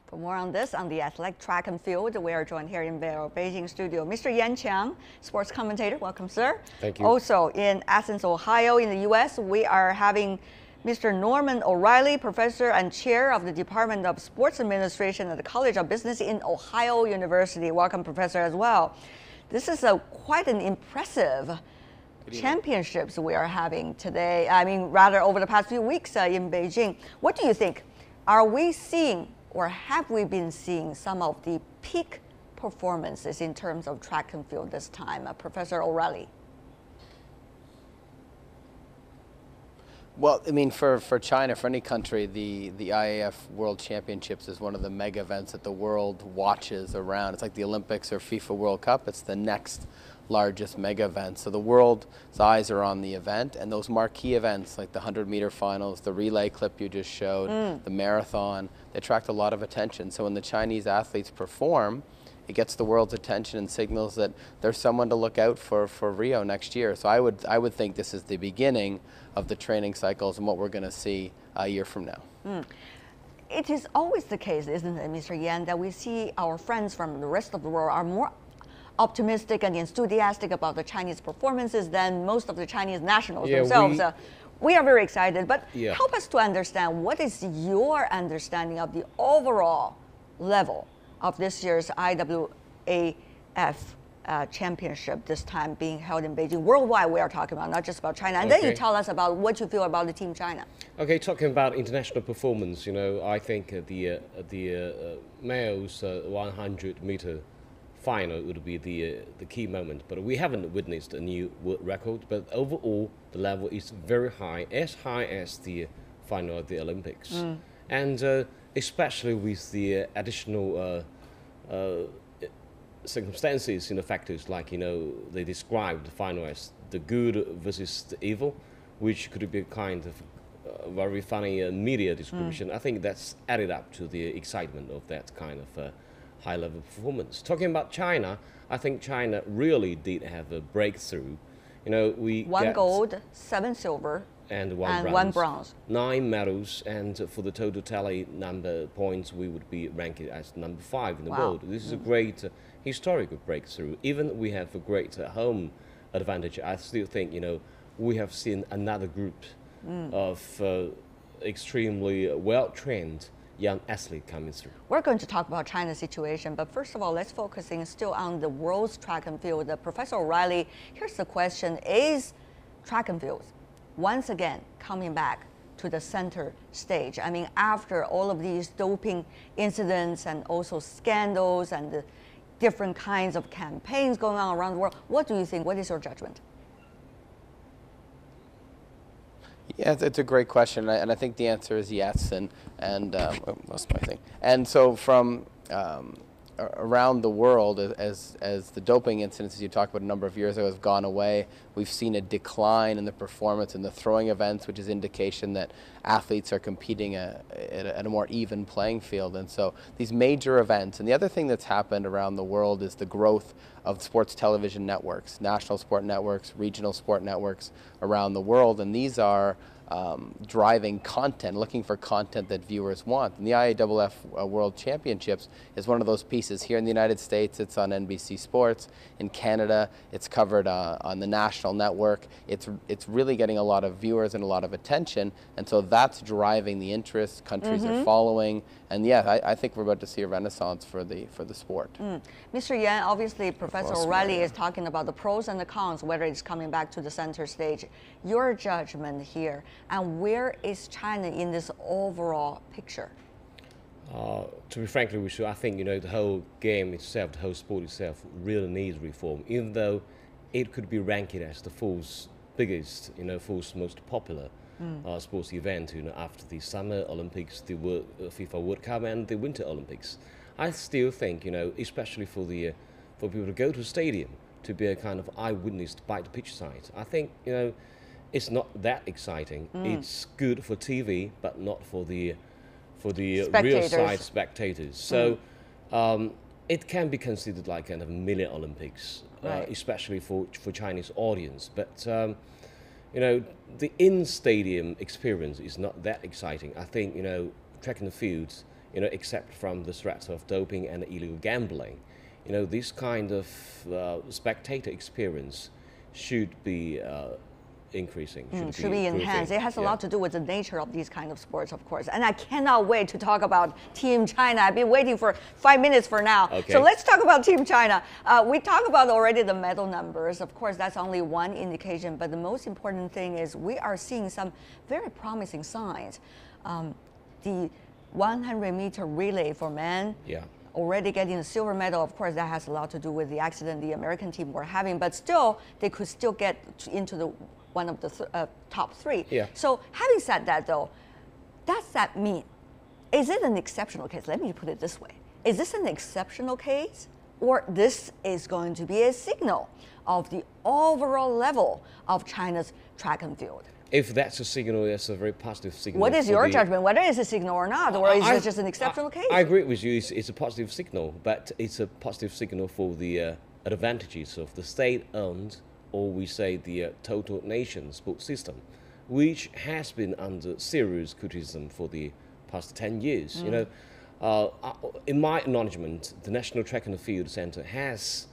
For more on this, on the athletic track and field, we are joined here in our Beijing studio. Mr. Yan Qiang, sports commentator. Welcome, sir. Thank you. Also, in Athens, Ohio, in the U.S., we are having Mr. Norman O'Reilly, professor and chair of the Department of Sports Administration at the College of Business in Ohio University. Welcome, professor, as well. This is quite an impressive championships we are having today. I mean, rather over the past few weeks in Beijing. What do you think? Are we seeing, or have we been seeing, some of the peak performances in terms of track and field this time? Professor O'Reilly. Well, I mean, for China, for any country, the IAF World Championships is one of the mega events that the world watches around. It's like the Olympics or FIFA World Cup. It's the next largest mega event. So the world's eyes are on the event, and those marquee events like the 100-meter finals, the relay clip you just showed, the marathon, they attract a lot of attention. So when the Chinese athletes perform, it gets the world's attention and signals that there's someone to look out for Rio next year. So I would think this is the beginning of the training cycles and what we're going to see a year from now. It is always the case, isn't it, Mr. Yan, that we see our friends from the rest of the world are more optimistic and enthusiastic about the Chinese performances than most of the Chinese nationals themselves. We are very excited, but help us to understand, what is your understanding of the overall level of this year's IAAF championship, this time being held in Beijing? Worldwide we are talking about, not just about China. And then you tell us about what you feel about the Team China. Okay, talking about international performance, you know, I think the males 100-meter final would be the key moment, but we haven't witnessed a new world record. But overall, the level is very high as the final of the Olympics, and especially with the additional circumstances, factors like, they described the final as the good versus the evil, which could be kind of very funny media description. I think that's added up to the excitement of that kind of high-level performance. Talking about China, I think China really did have a breakthrough. We one gold, 7 silver, and one bronze. 9 medals, and for the total tally number points, we would be ranked as number 5 in the world. This is a great historical breakthrough. Even we have a great home advantage, I still think, we have seen another group of extremely well-trained young athlete coming through. We're going to talk about China's situation, but first of all, let's focus still on the world's track and field. Professor O'Reilly, here's the question: is track and field once again coming back to the center stage? I mean, after all of these doping incidents and also scandals and the different kinds of campaigns going on around the world, what do you think? What is your judgment? Yeah, it's a great question, and I think the answer is yes. And lost my thing. And so from around the world, as the doping incidents, as you talked about a number of years ago, have gone away, we've seen a decline in the performance in the throwing events, which is indication that athletes are competing at a more even playing field. And so these major events, and the other thing that's happened around the world is the growth of sports television networks, national sport networks, regional sport networks around the world, and these are driving content, looking for content that viewers want. And the IAAF World Championships is one of those pieces. Here in the United States, it's on NBC Sports. In Canada, it's covered on the national network. It's really getting a lot of viewers and a lot of attention, and so that's driving the interest. Countries are following, and yeah, I think we're about to see a renaissance for the sport. Mr. Yan, obviously Professor O'Reilly is talking about the pros and the cons, whether it's coming back to the center stage. Your judgment here, and where is China in this overall picture? To be frankly with you, I think the whole game itself, the whole sport itself, really needs reform. Even though it could be ranked as the fourth biggest, fourth most popular sports event, after the Summer Olympics, the FIFA World Cup, and the Winter Olympics. I still think, especially for people to go to the stadium to be a kind of eyewitness by the pitch side, I think it's not that exciting. It's good for TV, but not for the real side spectators. So it can be considered like kind of mini Olympics, especially for Chinese audience. But the in-stadium experience is not that exciting. I think track and field except from the threats of doping and illegal gambling. This kind of spectator experience should be increasing, should be enhanced. It has a Yeah. lot to do with the nature of these kind of sports, of course. And I cannot wait to talk about Team China. I've been waiting for 5 minutes for now. Okay. So let's talk about Team China. We talked about already the medal numbers. Of course, that's only one indication. But the most important thing is we are seeing some very promising signs. The 100-meter relay for men. Yeah. Already getting a silver medal. Of course, that has a lot to do with the accident the American team were having, but still, they could still get into the one of the top three. Yeah. So having said that, though, does that mean, is it an exceptional case? Let me put it this way. Is this an exceptional case, or this is going to be a signal of the overall level of China's track and field? If that's a signal, that's a very positive signal. What is for your the- judgment, whether it's a signal or not, or is it just an exceptional case? I agree with you. It's a positive signal, but it's a positive signal for the advantages of the state-owned, or we say the total nation sports system, which has been under serious criticism for the past 10 years. In my acknowledgement, the National Track and Field Center has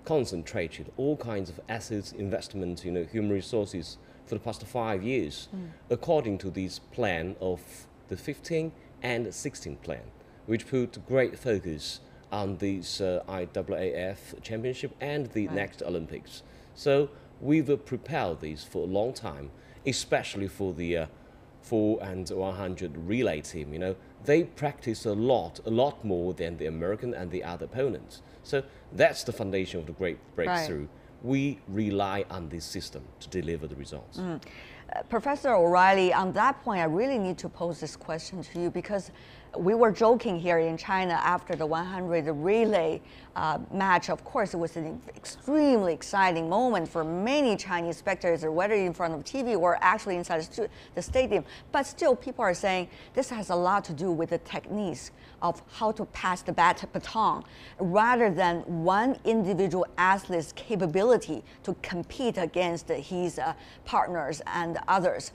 concentrated all kinds of assets, investment, human resources for the past 5 years, according to this plan of the 15 and 16 plan, which put great focus on this IAAF championship and the next Olympics. So we've prepared this for a long time, especially for the 4 and 100 relay team. They practice a lot more than the American and the other opponents. So that's the foundation of the great breakthrough. Right. We rely on this system to deliver the results. Professor O'Reilly, on that point, I really need to pose this question to you because we were joking here in China after the 100 relay match. Of course, it was an extremely exciting moment for many Chinese spectators, whether in front of TV or actually inside the stadium. But still, people are saying this has a lot to do with the techniques of how to pass the baton rather than one individual athlete's capability to compete against his partners and others.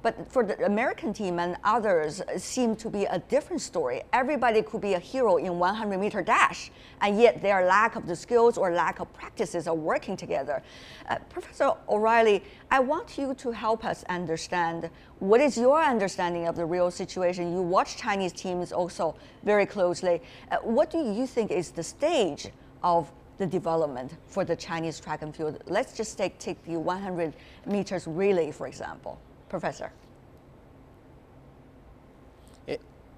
But for the American team and others, seem to be a different story. Everybody could be a hero in 100-meter dash, and yet their lack of the skills or lack of practices are working together. Professor O'Reilly, I want you to help us understand what is your understanding of the real situation. You watch Chinese teams also very closely. What do you think is the stage of the development for the Chinese track and field? Let's just take the 100 meters relay, for example. Professor.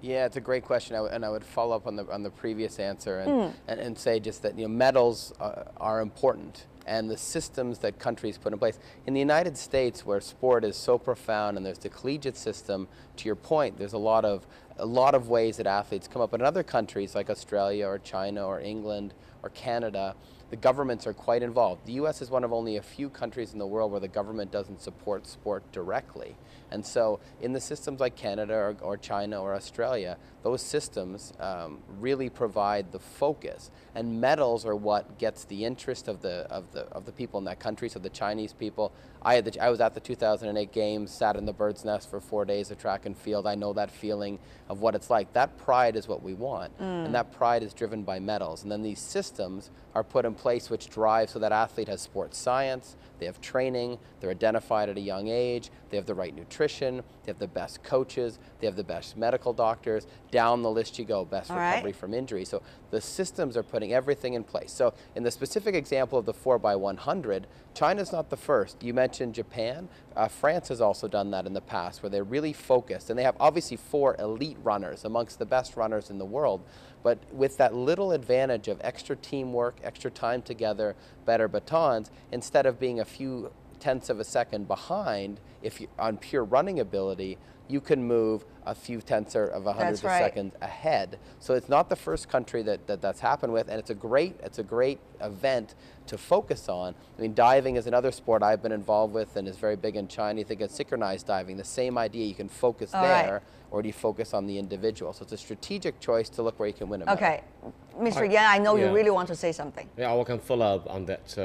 Yeah, it's a great question, and I would follow up on the previous answer and say just that medals are important, and the systems that countries put in place. In the United States, where sport is so profound, and there's the collegiate system, to your point, there's a lot of ways that athletes come up. But in other countries like Australia or China or England or Canada, the governments are quite involved. The U.S. is one of only a few countries in the world where the government doesn't support sport directly. And so in the systems like Canada or China or Australia, those systems really provide the focus. And medals are what gets the interest of the people in that country, so the Chinese people. I was at the 2008 Games, sat in the bird's nest for 4 days of track and field. I know that feeling of what it's like. That pride is what we want, and that pride is driven by medals. And then these systems are put in place which drive so that athlete has sports science, they have training, they're identified at a young age, they have the right nutrition, they have the best coaches, they have the best medical doctors, down the list you go, best recovery from injury. So the systems are putting everything in place. So in the specific example of the 4x100, China's not the first. You mentioned Japan. France has also done that in the past, where they're really focused, and they have obviously 4 elite runners amongst the best runners in the world, but with that little advantage of extra teamwork, extra time together, better batons, instead of being a few tenths of a second behind, if you, on pure running ability, you can move a few tenths of a hundredth of a second ahead. So it's not the first country that's happened with, and it's a great event to focus on. I mean, diving is another sport I've been involved with and is very big in China. You think of synchronized diving, the same idea, you can focus there, or do you focus on the individual? So it's a strategic choice to look where you can win a medal. Okay, Mr. Yan, I know you really want to say something. Yeah, I can follow up on that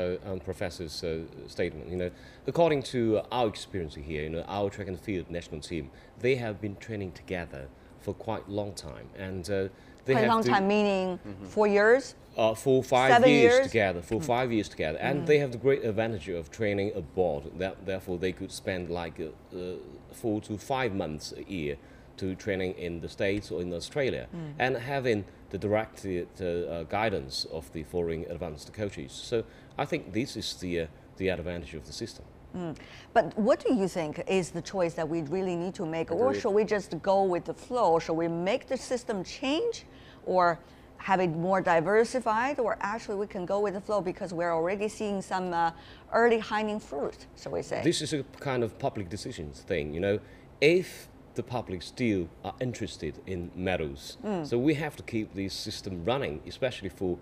professor's statement. According to our experience here, our track and field national team, they have been training together for quite a long time, and they Quite a have long time, meaning 4 years? 4 or 5 7 years years? together, for 5 years together, and they have the great advantage of training abroad. Therefore, they could spend like 4 to 5 months a year to training in the States or in Australia, and having the direct guidance of the foreign advanced coaches. So I think this is the advantage of the system. But what do you think is the choice that we really need to make? Or Agreed. should we just go with the flow? Should we make the system change or have it more diversified? Or actually we can go with the flow because we're already seeing some early hanging fruit, shall we say? This is a kind of public decisions thing, you know. If the public still are interested in medals, so we have to keep this system running, especially for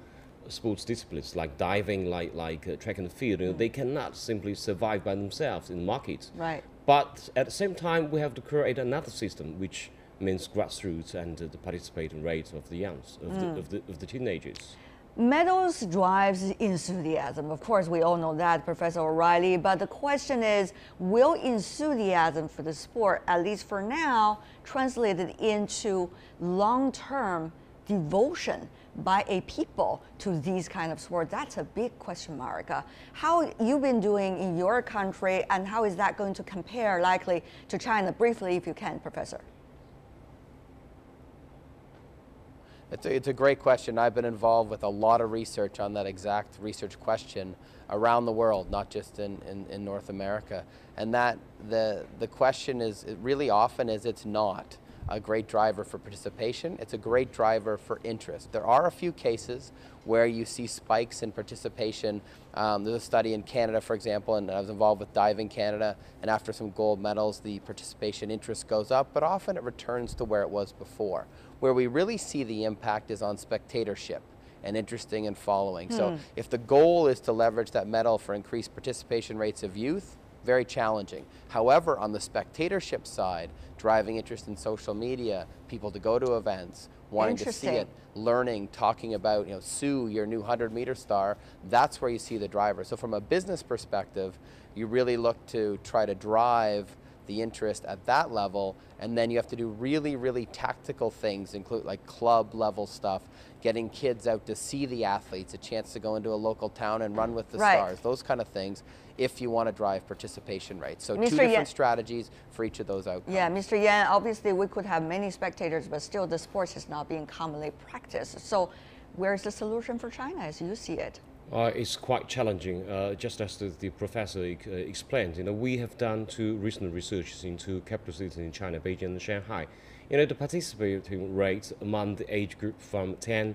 sports disciplines like diving, like track and field. You know, they cannot simply survive by themselves in the market. Right. But at the same time, we have to create another system, which means grassroots and the participating rate of the youngs, of the teenagers. Medals drives enthusiasm. Of course, we all know that, Professor O'Reilly. But the question is, will enthusiasm for the sport, at least for now, translated into long-term devotion by a people to these kind of sports? That's a big question mark. How you've been doing in your country, and how is that going to compare likely to China? Briefly, if you can, Professor. It's a great question. I've been involved with a lot of research on that exact research question around the world, not just in North America. And that the question is, it really often is, it's not a great driver for participation. It's a great driver for interest. There are a few cases where you see spikes in participation. There's a study in Canada, for example, and I was involved with Diving Canada, and after some gold medals, the participation interest goes up, but often it returns to where it was before. Where we really see the impact is on spectatorship and interesting and following. So if the goal is to leverage that medal for increased participation rates of youth, very challenging. However, on the spectatorship side, driving interest in social media, people to go to events, wanting to see it, learning, talking about, you know, Sue, your new 100-meter star, that's where you see the driver. So from a business perspective, you really look to try to drive the interest at that level, and then you have to do really, really tactical things, include like club level stuff, getting kids out to see the athletes, a chance to go into a local town and run with the stars, those kind of things, if you want to drive participation rates. So two different strategies for each of those outcomes. Yeah, Mr. Yan, obviously we could have many spectators, but still the sport is not being commonly practiced. So where's the solution for China as you see it? It's quite challenging, just as the professor explained. You know, we have done 2 recent researches into capital cities in China, Beijing and Shanghai. You know, the participating rate among the age group from 10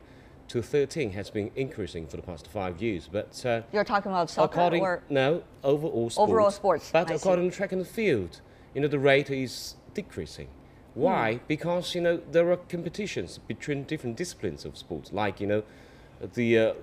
to 13 has been increasing for the past 5 years. But you're talking about soccer or? No, overall sports. Overall sports. But according to track and field, you know, the rate is decreasing. Why? Because, you know, there are competitions between different disciplines of sports, like, you know, the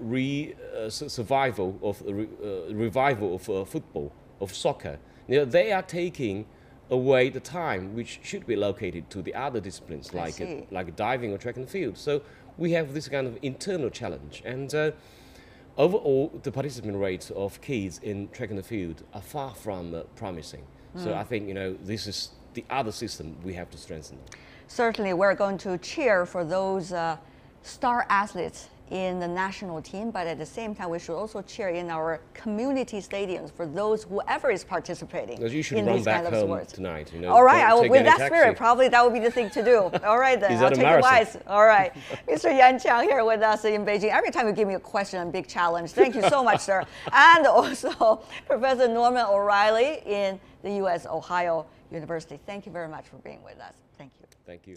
revival of football, of soccer. You know, they are taking away the time which should be allocated to the other disciplines, like diving or track and field. So we have this kind of internal challenge, and overall the participant rates of kids in track and field are far from promising. So I think, you know, this is the other system we have to strengthen. Certainly, we're going to cheer for those star athletes in the national team, but at the same time, we should also cheer in our community stadiums for those whoever is participating in these kind of sports. Tonight, you know. All right, I will, with that spirit, probably that would be the thing to do. All right, then I'll take advice. All right, Mr. Yan Qiang here with us in Beijing. Every time you give me a question, a big challenge. Thank you so much, sir. And also Professor Norman O'Reilly in the U.S. Ohio University. Thank you very much for being with us. Thank you. Thank you.